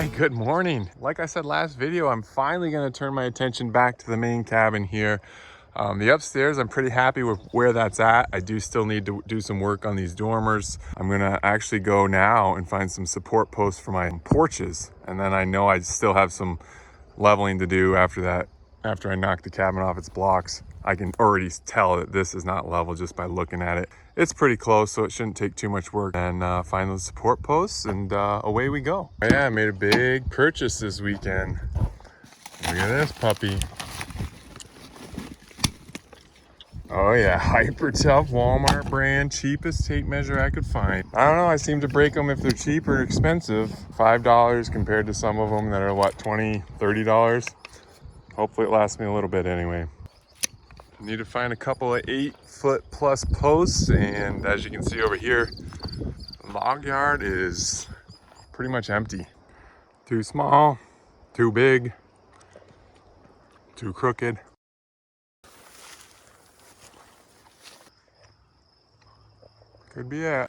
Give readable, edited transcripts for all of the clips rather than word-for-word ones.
Hey, good morning. Like I said last video, I'm finally going to turn my attention back to the main cabin here. The upstairs, I'm pretty happy with where that's at. I do still need to do some work on these dormers. I'm going to actually go now and find some support posts for my porches. And then I know I still have some leveling to do after that. After I knock the cabin off its blocks, I can already tell that this is not level just by looking at it. It's pretty close, so it shouldn't take too much work. And find those support posts, and away we go. Yeah, I made a big purchase this weekend. Look at this puppy. Oh yeah, Hyper Tough Walmart brand, cheapest tape measure I could find. I don't know, I seem to break them if they're cheap or expensive. $5 compared to some of them that are what, $20, $30? Hopefully it lasts me a little bit anyway. Need to find a couple of 8-foot plus posts, and as you can see over here, the log yard is pretty much empty. Too small, too big, too crooked. Could be it.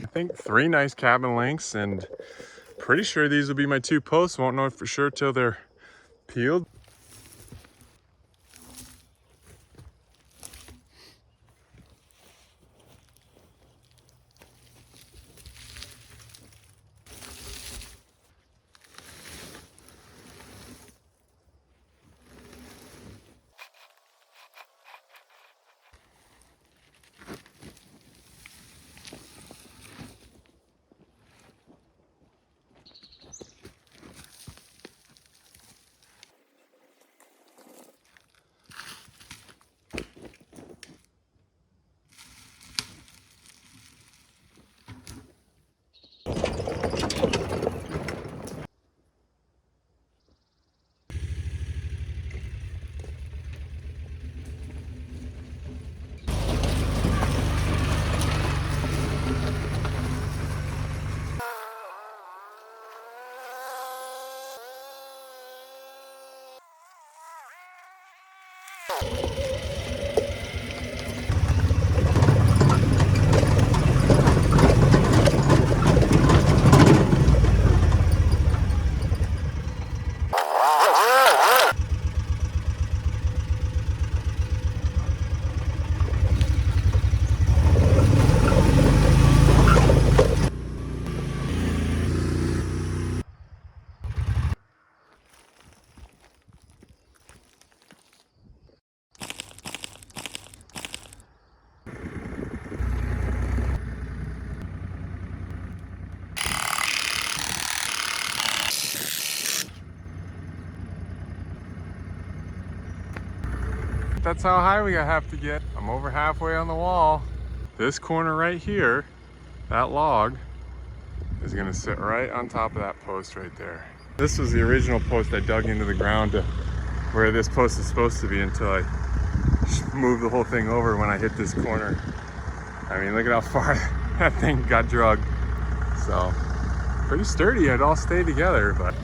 I think 3 nice cabin lengths, and pretty sure these will be my 2 posts. Won't know for sure till they're peeled. That's how high we have to get. I'm over halfway on the wall. This corner right here, that log, is gonna sit right on top of that post right there. This was the original post I dug into the ground to where this post is supposed to be until I moved the whole thing over when I hit this corner. I mean, look at how far that thing got drugged. So, pretty sturdy, it all stayed together, but.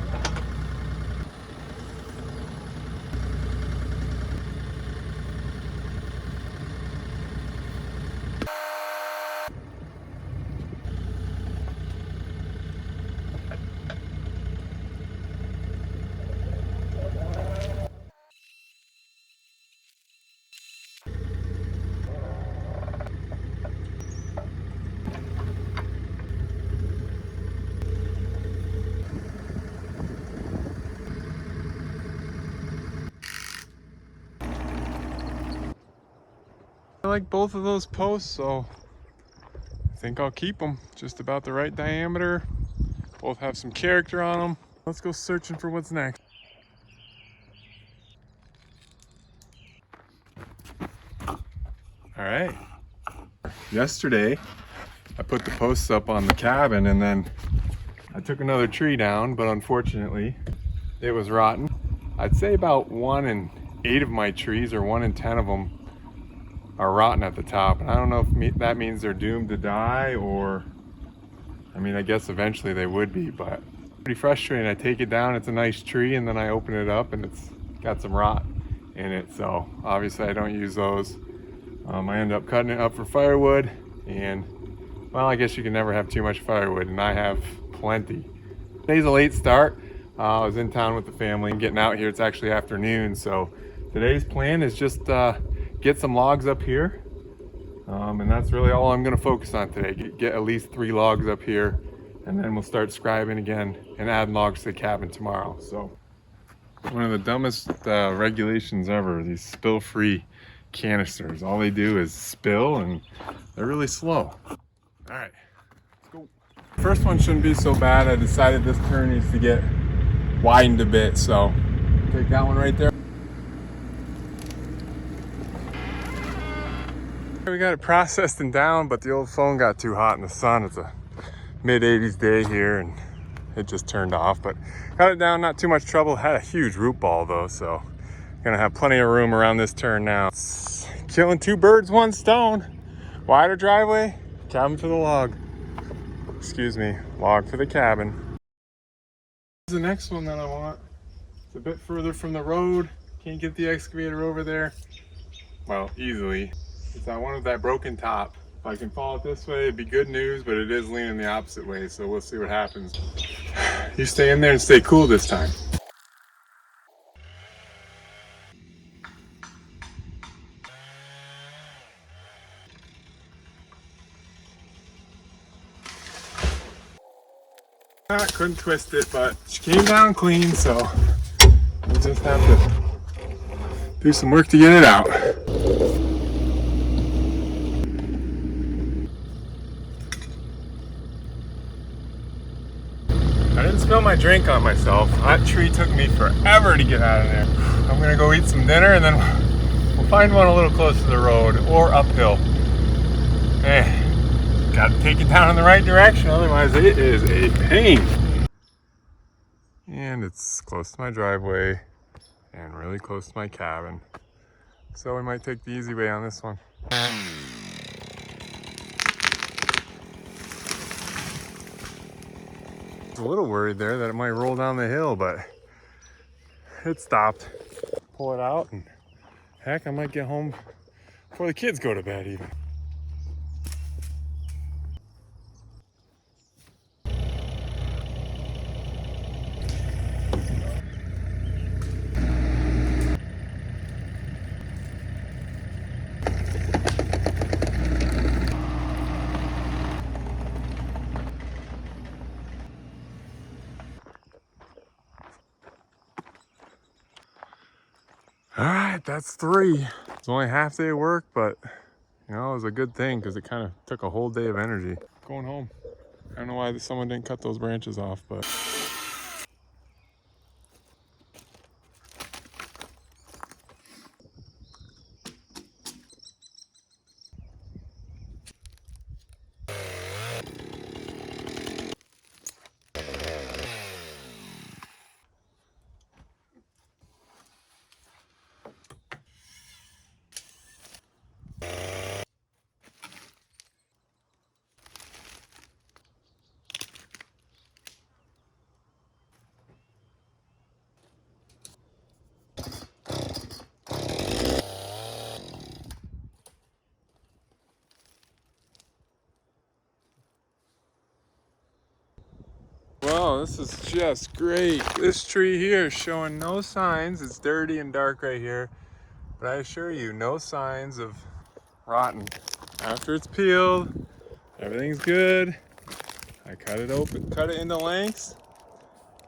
I like both of those posts, so I think I'll keep them. Just about the right diameter. Both have some character on them. Let's go searching for what's next. All right. Yesterday, I put the posts up on the cabin, and then I took another tree down, but unfortunately, it was rotten. I'd say about 1 8 of my trees, or 1 in 10 of them, are rotten at the top. And I don't know if that means they're doomed to die, or, I mean, I guess eventually they would be, but pretty frustrating. I take it down, it's a nice tree, and then I open it up and it's got some rot in it. So obviously I don't use those. I end up cutting it up for firewood, and well, I guess you can never have too much firewood, and I have plenty. Today's a late start. I was in town with the family and getting out here. It's actually afternoon, so today's plan is just get some logs up here, and that's really all I'm going to focus on today. Get at least 3 logs up here, and then we'll start scribing again and add logs to the cabin tomorrow. So one of the dumbest regulations ever, these spill-free canisters. All they do is spill, and they're really slow. All right, let's go. First one shouldn't be so bad. I decided this turn needs to get widened a bit, so take that one right there. We got it processed and down, but the old phone got too hot in the sun. It's a mid-80s day here, and it just turned off, but got it down, not too much trouble. Had a huge root ball though, so gonna have plenty of room around this turn now. It's killing 2 birds, 1 stone. Wider driveway, cabin for the log. Excuse me, log for the cabin. This is the next one that I want. It's a bit further from the road. Can't get the excavator over there, well, easily. It's on one of that broken top. If I can fall it this way, it'd be good news, but it is leaning the opposite way, so we'll see what happens. You stay in there and stay cool this time. I couldn't twist it, but she came down clean, so we'll just have to do some work to get it out. I didn't spill my drink on myself. That tree took me forever to get out of there. I'm gonna go eat some dinner, and then we'll find one a little closer to the road or uphill. Gotta take it down in the right direction, otherwise it is a pain. And it's close to my driveway and really close to my cabin. So we might take the easy way on this one. A little worried there that it might roll down the hill, but it stopped. Pull it out, and heck, I might get home before the kids go to bed even. All right, that's 3. It's only half day of work, but you know, it was a good thing because it kind of took a whole day of energy. Going home. I don't know why someone didn't cut those branches off, but. Wow, this is just great. This tree here is showing no signs. It's dirty and dark right here, but I assure you, no signs of rotten. After it's peeled, everything's good. I cut it open, cut it into lengths,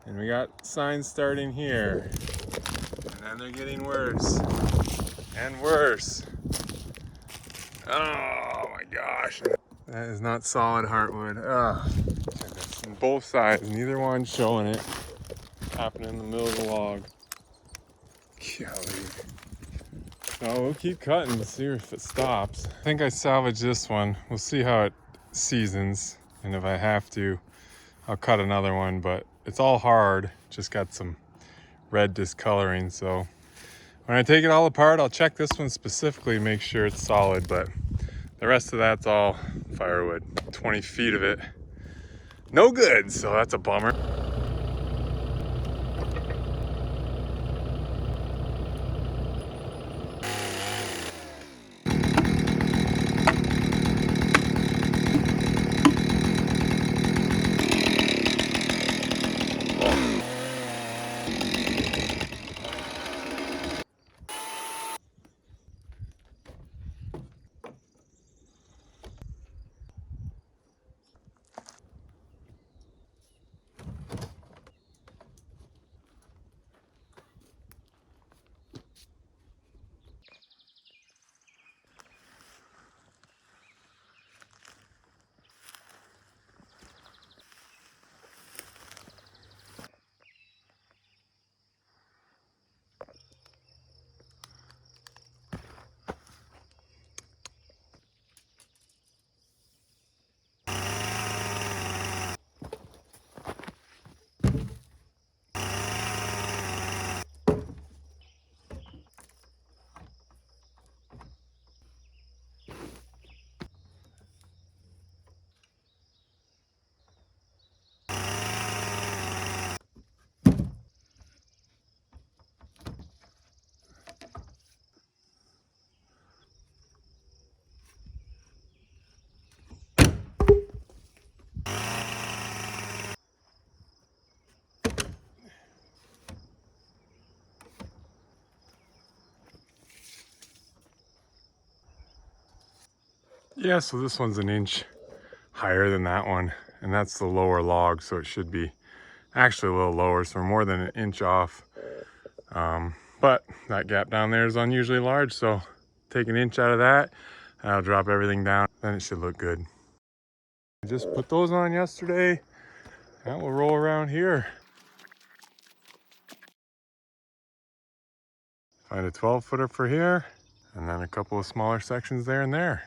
and we got signs starting here. And then they're getting worse and worse. Oh my gosh. That is not solid heartwood. Oh, goodness. On both sides, neither one showing it. Happening in the middle of the log. Golly. So we'll keep cutting to see if it stops. I think I salvaged this one. We'll see how it seasons. And if I have to, I'll cut another one, but it's all hard. Just got some red discoloring, so When I take it all apart, I'll check this one specifically, make sure it's solid, but the rest of that's all firewood. 20 feet of it, no good, so that's a bummer. Yeah, so this one's an inch higher than that one, and that's the lower log, so it should be actually a little lower, so we're more than an inch off. But that gap down there is unusually large, so take an inch out of that, and I'll drop everything down, then it should look good. I just put those on yesterday, and we'll roll around here. Find a 12-footer for here, and then a couple of smaller sections there and there.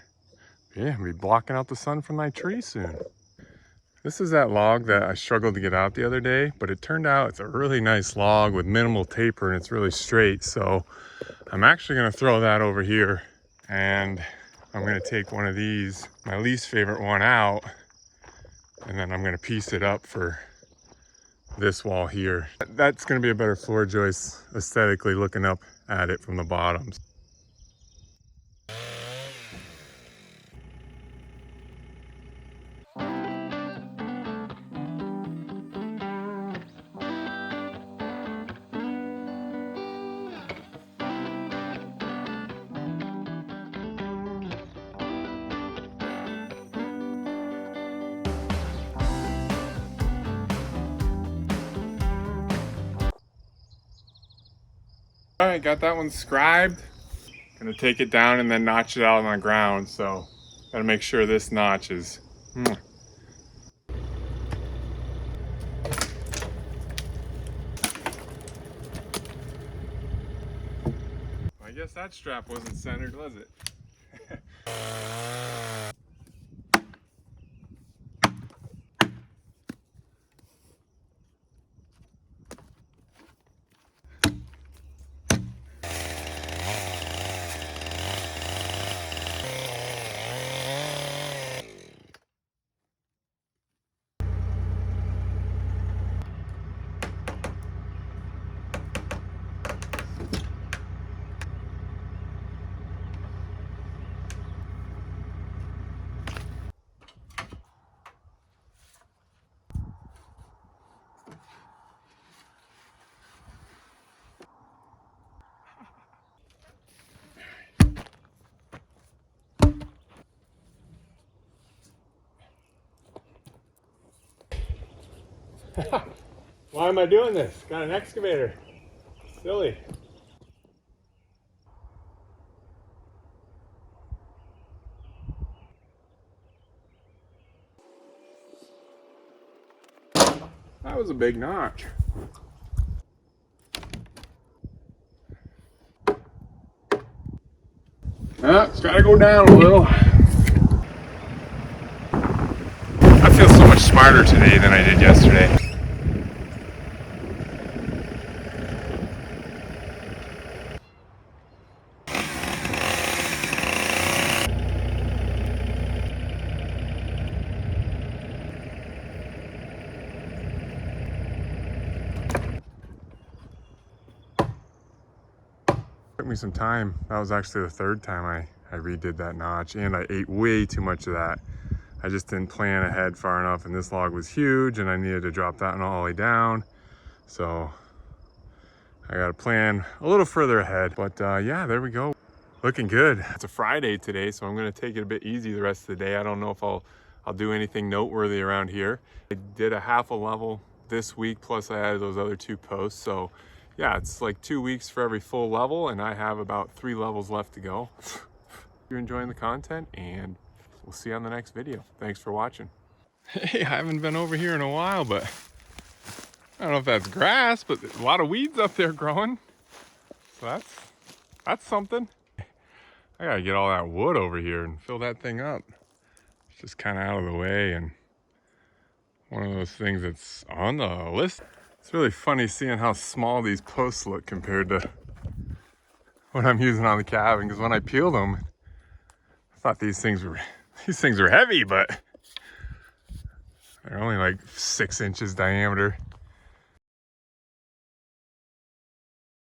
Yeah, I'll be blocking out the sun from my tree soon. This is that log that I struggled to get out the other day, but it turned out it's a really nice log with minimal taper and it's really straight. So I'm actually gonna throw that over here, and I'm gonna take one of these, my least favorite one, out, and then I'm gonna piece it up for this wall here. That's gonna be a better floor joist aesthetically looking up at it from the bottom. All right, got that one scribed. Gonna take it down and then notch it out on the ground. So gotta make sure this notch is. I guess that strap wasn't centered, was it? Why am I doing this? Got an excavator. Silly. That was a big notch. It's gotta go down a little. I feel so much smarter today than I did yesterday. me some time. That was actually the third time I redid that notch, and I ate way too much of that. I just didn't plan ahead far enough, and this log was huge and I needed to drop that one all the way down. So I got to plan a little further ahead, but yeah, there we go. Looking good. It's a Friday today, so I'm going to take it a bit easy the rest of the day. I don't know if I'll do anything noteworthy around here. I did a half a level this week, plus I added those other 2 posts. So yeah, it's like 2 weeks for every full level, and I have about 3 levels left to go. If you're enjoying the content, and we'll see you on the next video. Thanks for watching. Hey, I haven't been over here in a while, but I don't know if that's grass, but there's a lot of weeds up there growing. So that's something. I gotta get all that wood over here and fill that thing up. It's just kind of out of the way, and one of those things that's on the list. It's really funny seeing how small these posts look compared to what I'm using on the cabin, because when I peeled them, I thought these things were heavy, but they're only like 6 inches diameter.